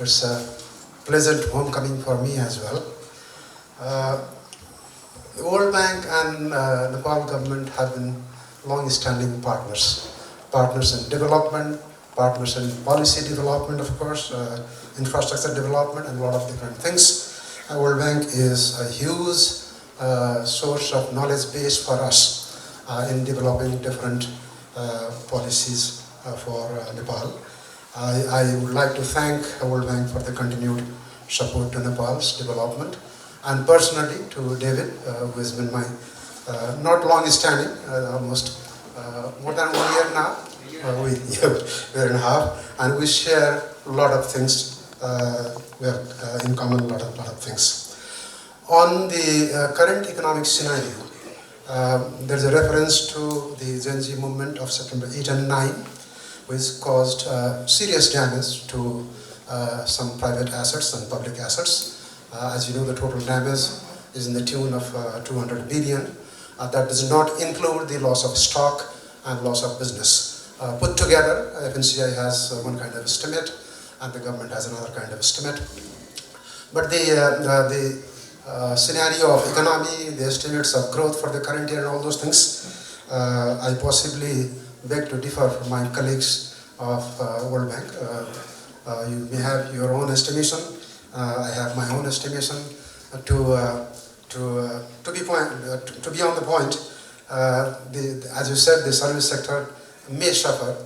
It's a pleasant homecoming for me as well. The World Bank and Nepal government have been long-standing partners. Partners in development, partners in policy development, of course, infrastructure development, and a lot of different things. World Bank is a huge source of knowledge base for us in developing different policies for Nepal. I would like to thank World Bank for the continued support to Nepal's development, and personally to David, who has been my not long-standing, almost more than 1 year now, year and a half, and we share a lot of things. We have in common a lot of things. On the current economic scenario, there's a reference to the Gen Z movement of September 8 and 9, which caused serious damage to some private assets and public assets. As you know, the total damage is in the tune of 200 billion. That does not include the loss of stock and loss of business. Put together, FNCI has one kind of estimate, and the government has another kind of estimate. But the scenario of economy, the estimates of growth for the current year and all those things, I possibly beg to differ from my colleagues of World Bank. You may have your own estimation. I have my own estimation. To be on the point, as you said, the service sector may suffer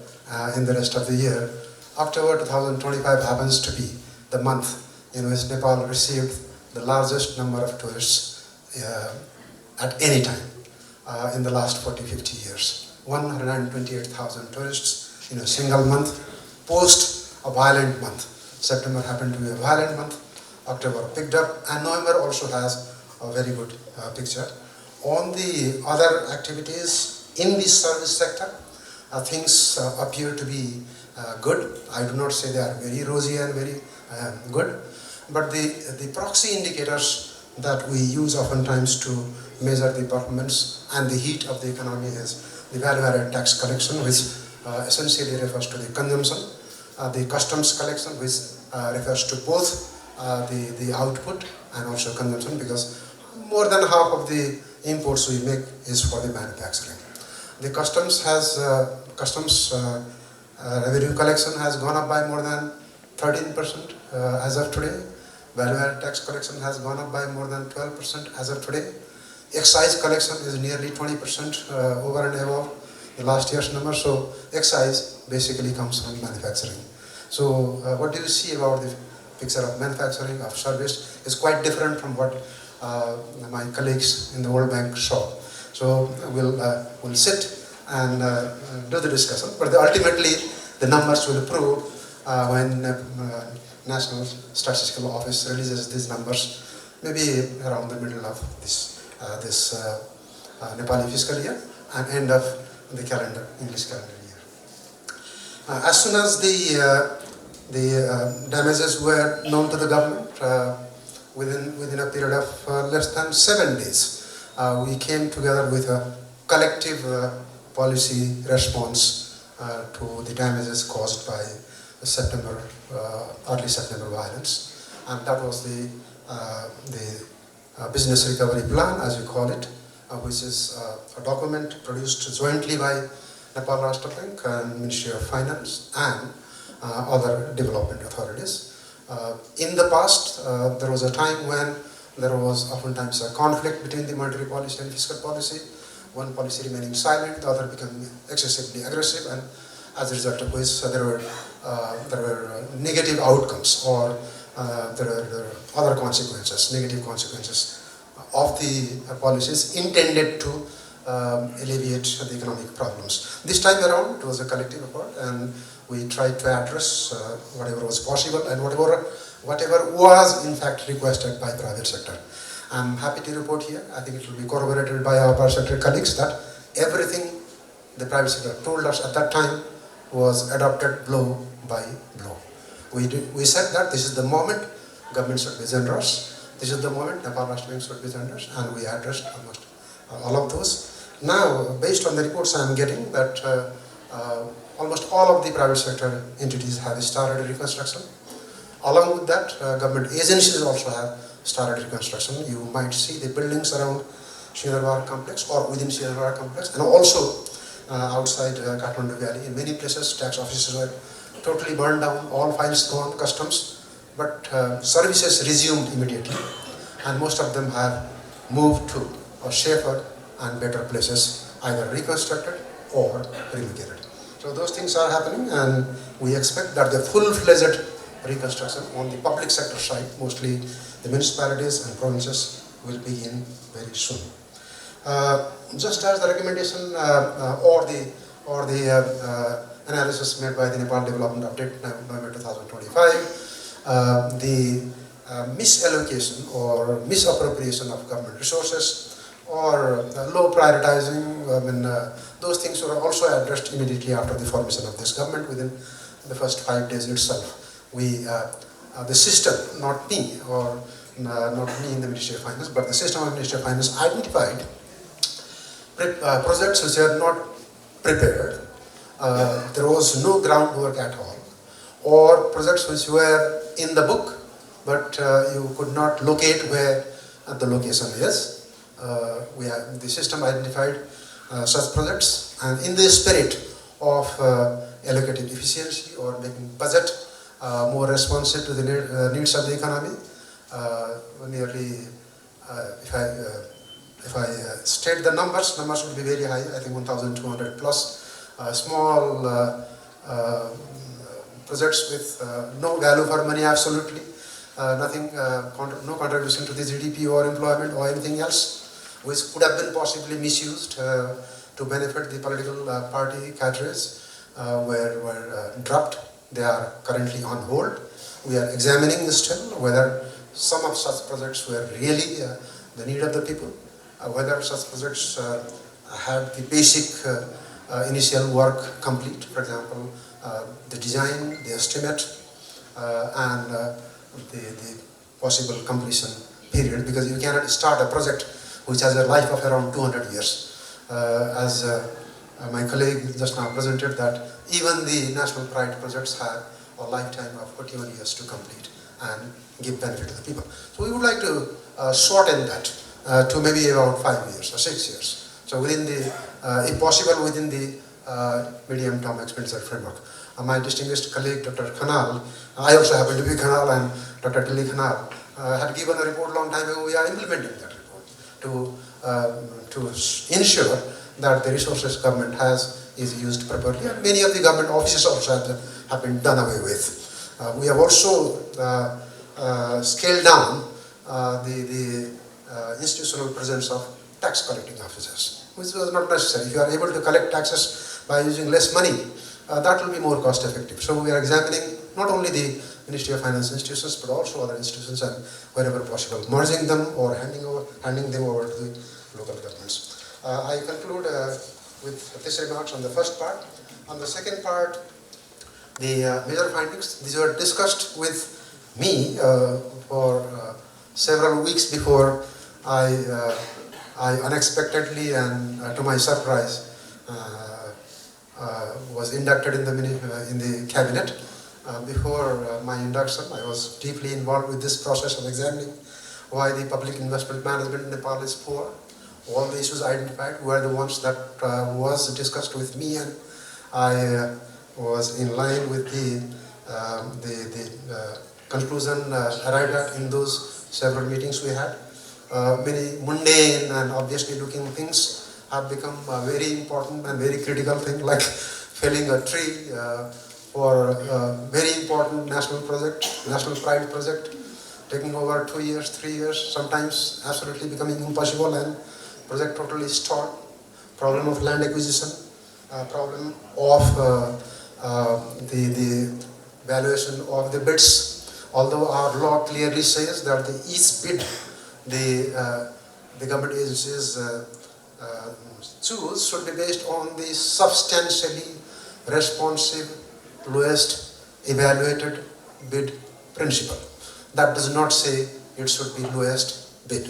in the rest of the year. October 2025 happens to be the month in which Nepal received the largest number of tourists at any time in the last 40-50 years. 128,000 tourists in a single month, post a violent month. September happened to be a violent month, October picked up, and November also has a very good picture. On the other activities in the service sector, things appear to be good. I do not say they are very rosy and very good, but the proxy indicators that we use oftentimes to measure the performance and the heat of the economy is the value-added tax collection, which essentially refers to the consumption, the customs collection, which refers to both the output and also consumption, because more than half of the imports we make is for the manufacturing. The customs revenue collection has gone up by more than 13% as of today. Value-added tax collection has gone up by more than 12% as of today. Excise collection is nearly 20% over and above the last year's number. So excise basically comes from manufacturing. So what do you see about the picture of manufacturing, of service? Is quite different from what my colleagues in the World Bank saw. So we'll sit and do the discussion, but ultimately the numbers will prove when National Statistical Office releases these numbers, maybe around the middle of this Nepali fiscal year and end of the English calendar year. As soon as the damages were known to the government, within a period of less than 7 days, we came together with a collective policy response to the damages caused by the early September violence, and that was the business recovery plan, as we call it, which is a document produced jointly by Nepal Rashtra Bank and Ministry of Finance and other development authorities. In the past, there was a time when there was oftentimes a conflict between the monetary policy and fiscal policy. One policy remaining silent, the other becoming excessively aggressive, and as a result of which there were negative outcomes, or there were other consequences, negative consequences of the policies intended to alleviate the economic problems. This time around, it was a collective effort, and we tried to address whatever was possible and whatever was in fact requested by private sector. I'm happy to report here, I think it will be corroborated by our private sector colleagues, that everything the private sector told us at that time was adopted blow by blow. We said that this is the moment government should be generous, this is the moment Nepal Rashtra Bank should be generous, and we addressed almost all of those. Now, based on the reports I am getting, that almost all of the private sector entities have started reconstruction. Along with that, government agencies also have started reconstruction. You might see the buildings around Sridharwar complex or within Sridharwar complex, and also outside Kathmandu Valley. In many places, tax offices were totally burned down, all files gone, customs, but services resumed immediately, and most of them have moved to safer and better places, either reconstructed or relocated. So those things are happening, and we expect that the full-fledged reconstruction on the public sector side, mostly the municipalities and provinces, will begin very soon. Just as the recommendation or the analysis made by the Nepal Development Update November 2025, the misallocation or misappropriation of government resources or low prioritizing, those things were also addressed immediately after the formation of this government within the first 5 days itself. The system, not me or not me in the Ministry of Finance, but the system of the Ministry of Finance identified projects which are not prepared. There was no groundwork at all, or projects which were in the book, but you could not locate where the location is. The system identified such projects, and in the spirit of allocating efficiency or making budget more responsive to the needs of the economy, nearly, if I state the numbers would be very high. I think 1,200 plus small projects with no value for money, absolutely nothing, no contribution to the GDP or employment or anything else, which could have been possibly misused to benefit the political party cadres, were dropped. They are currently on hold. We are examining still whether some of such projects were really the need of the people, whether such projects had the basic initial work complete, for example, the design, the estimate, and the possible completion period, because you cannot start a project which has a life of around 200 years. As my colleague just now presented, that even the national pride projects have a lifetime of 41 years to complete and give benefit to the people. So we would like to shorten that to maybe about 5 years or 6 years. So within the, if possible, within the medium-term expenditure framework. My distinguished colleague, Dr. Khanal, I also happen to be Khanal, and Dr. Tilly Khanal had given a report a long time ago. We are implementing that report to ensure that the resources government has is used properly, and many of the government offices also have been done away with. We have also scaled down the institutional presence of tax collecting officers, which was not necessary. If you are able to collect taxes by using less money, that will be more cost effective. So we are examining not only the Ministry of Finance institutions, but also other institutions, and wherever possible, merging them or handing them over to the local governments. I conclude with these remarks on the first part. On the second part, the major findings, these were discussed with me for several weeks before I unexpectedly and to my surprise was inducted in the cabinet. Before my induction, I was deeply involved with this process of examining why the public investment management in Nepal is poor. All the issues identified were the ones that was discussed with me, and I was in line with the conclusion arrived at in those several meetings we had. Many mundane and obviously looking things have become a very important and very critical thing, like felling a tree for a very important national project, national pride project, taking over 2 years, 3 years, sometimes absolutely becoming impossible, and project totally stalled. Problem of land acquisition, problem of the valuation of the bids. Although our law clearly says that each bid the government agencies choose should be based on the substantially responsive, lowest evaluated bid principle. That does not say it should be lowest bid.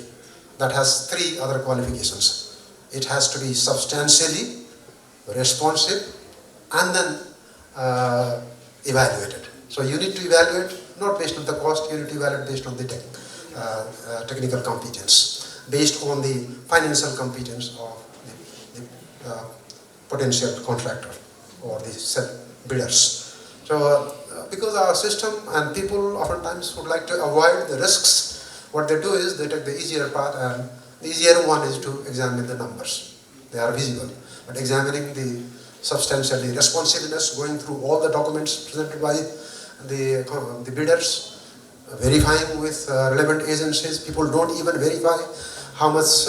That has 3 other qualifications. It has to be substantially responsive and then evaluated. So you need to evaluate not based on the cost, you need to evaluate based on the technical competence, based on the financial competence of the potential contractor or the bidders. So because our system and people oftentimes would like to avoid the risks, what they do is they take the easier path, and the easier one is to examine the numbers. They are visible. But examining the substantially responsiveness, going through all the documents presented by the bidders, verifying with relevant agencies. People don't even verify how much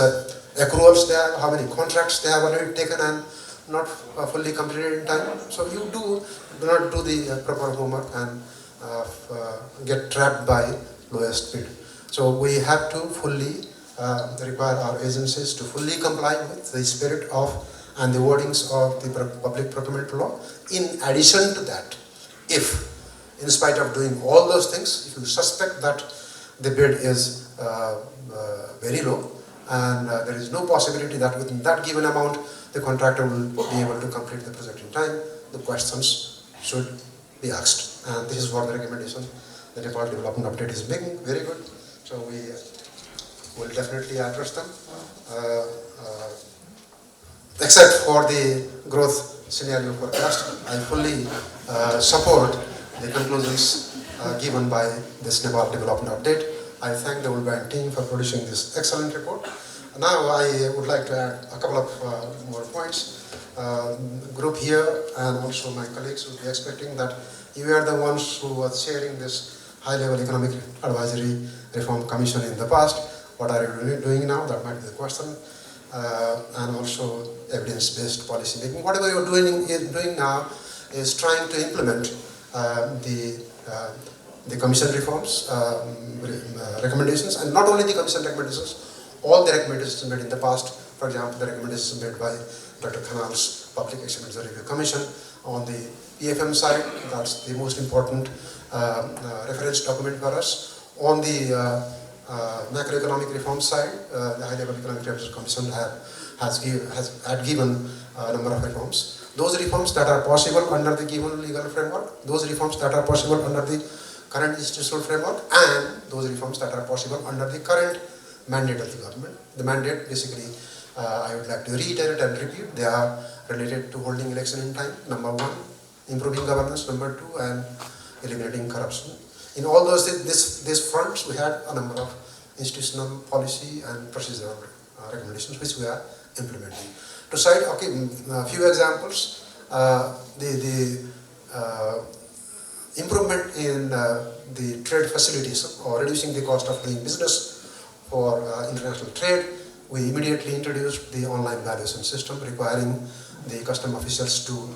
accruals they have, how many contracts they have already taken and not fully completed in time. So you do not do the proper homework and get trapped by lowest bid. So we have to fully require our agencies to fully comply with the spirit of and the wordings of the public procurement law. In addition to that, if in spite of doing all those things, if you suspect that the bid is very low and there is no possibility that within that given amount the contractor will be able to complete the project in time, the questions should be asked. And this is what the recommendation the Nepal Development Update is making. Very good. So we will definitely address them. Except for the growth scenario forecast, I fully support the conclusions given by this Nepal Development Update. I thank the Woolbrand team for producing this excellent report. Now I would like to add a couple of more points. Group here and also my colleagues would be expecting that you are the ones who were chairing this high-level economic advisory reform commission in the past. What are you doing now? That might be the question. And also evidence-based policy making. Whatever you're doing now is trying to implement the commission reforms, recommendations, and not only the commission recommendations, all the recommendations made in the past. For example, the recommendations made by Dr. Khanal's Public Expenditure Review Commission on the PFM side, that's the most important reference document for us. On the macroeconomic reform side, the High-Level Economic Reforms Commission had given a number of reforms. Those reforms that are possible under the given legal framework, those reforms that are possible under the current institutional framework, and those reforms that are possible under the current mandate of the government. The mandate, basically, I would like to reiterate and repeat, they are related to holding election in time, number one, improving governance, number two, and eliminating corruption. In all those these fronts, we had a number of institutional policy and procedural recommendations which we are implementing. To cite a few examples, the improvement in the trade facilities or reducing the cost of doing business for international trade, we immediately introduced the online valuation system requiring the custom officials to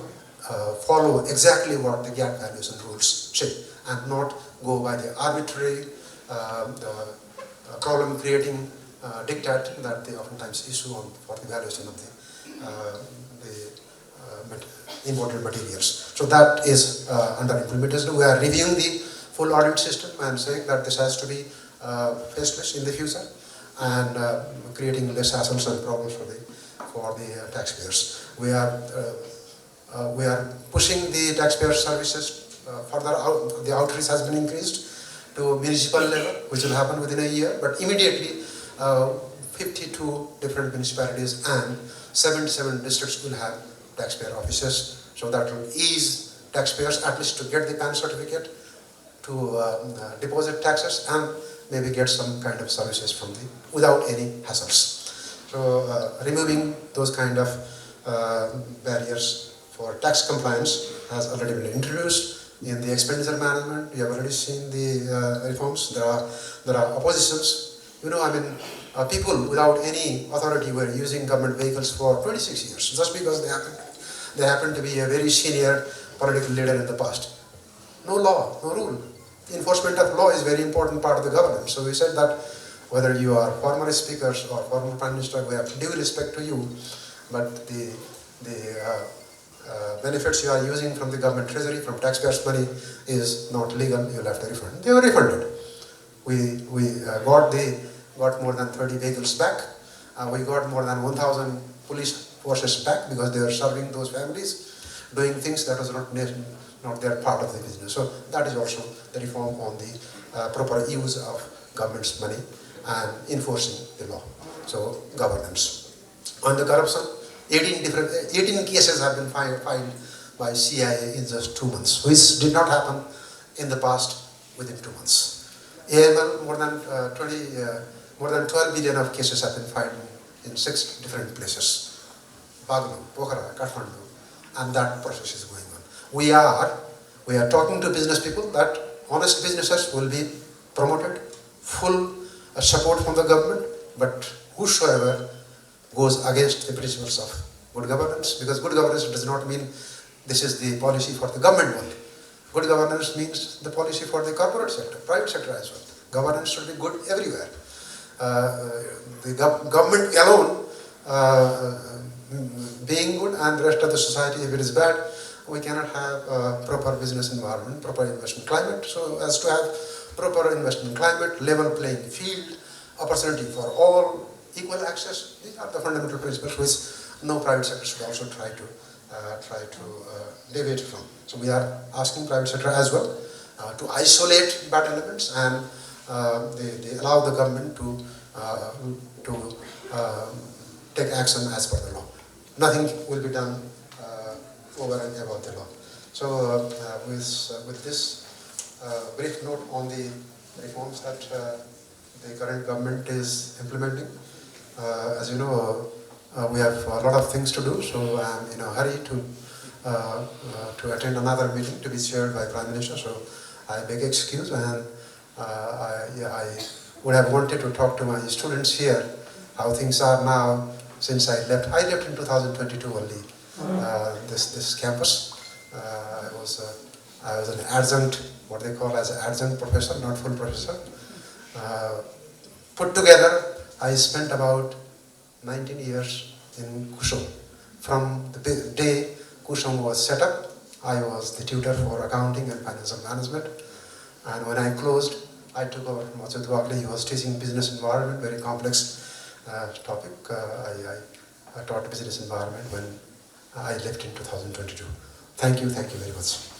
follow exactly what the GATT valuation rules say and not go by the arbitrary problem-creating diktat that they oftentimes issue for the valuation of the imported materials. So that is under implementation. We are reviewing the full audit system and saying that this has to be faceless in the future and creating less hassles and problems for the taxpayers. We are pushing the taxpayer services further out. The outreach has been increased to municipal level, which will happen within a year, but immediately 52 different municipalities and 77 districts will have taxpayer offices, so that will ease taxpayers at least to get the PAN certificate, to deposit taxes, and maybe get some kind of services from without any hassles. So removing those kind of barriers for tax compliance has already been introduced. In the expenditure management, we have already seen the reforms. There are oppositions. People without any authority were using government vehicles for 26 years, just because they happen to be a very senior political leader in the past. No law, no rule. The enforcement of law is a very important part of the government. So we said that whether you are former speakers or former prime minister, we have due respect to you, but the benefits you are using from the government treasury, from taxpayers' money, is not legal. You'll have to refund. They were refunded. We got more than 30 vehicles back. We got more than 1,000 police forces back because they were serving those families, doing things that was not they are part of the business. So that is also the reform on the proper use of government's money and enforcing the law. So governance. On the corruption, 18 cases have been filed by CIA in just 2 months, which did not happen in the past within 2 months. AML, more than 12 billion of cases have been filed in 6 different places. Bagalur, Pokhara, Kathmandu, and that process is going on. We are talking to business people that honest businesses will be promoted, full support from the government, but whosoever goes against the principles of good governance, because good governance does not mean this is the policy for the government only. Good governance means the policy for the corporate sector, private sector as well. Governance should be good everywhere. The government alone being good and the rest of the society, if it is bad, we cannot have a proper business environment, proper investment climate. So as to have proper investment climate, level playing field, opportunity for all, equal access, these are the fundamental principles which no private sector should also try to deviate from. So we are asking private sector as well to isolate bad elements, and they allow the government to take action as per the law. Nothing will be done over and above the law. So with this brief note on the reforms that the current government is implementing, as you know, we have a lot of things to do, so I am in a hurry to attend another meeting to be chaired by Prime Minister, so I beg excuse, and I would have wanted to talk to my students here, how things are now since I left. I left in 2022 only, this campus. I was an adjunct, what they call as an adjunct professor, not full professor. Put together, I spent about 19 years in Kusum. From the day Kusum was set up, I was the tutor for accounting and financial management. And when I closed, I took over from Achyut Wagle. He was teaching business environment, very complex topic. I taught business environment when I left in 2022. Thank you very much.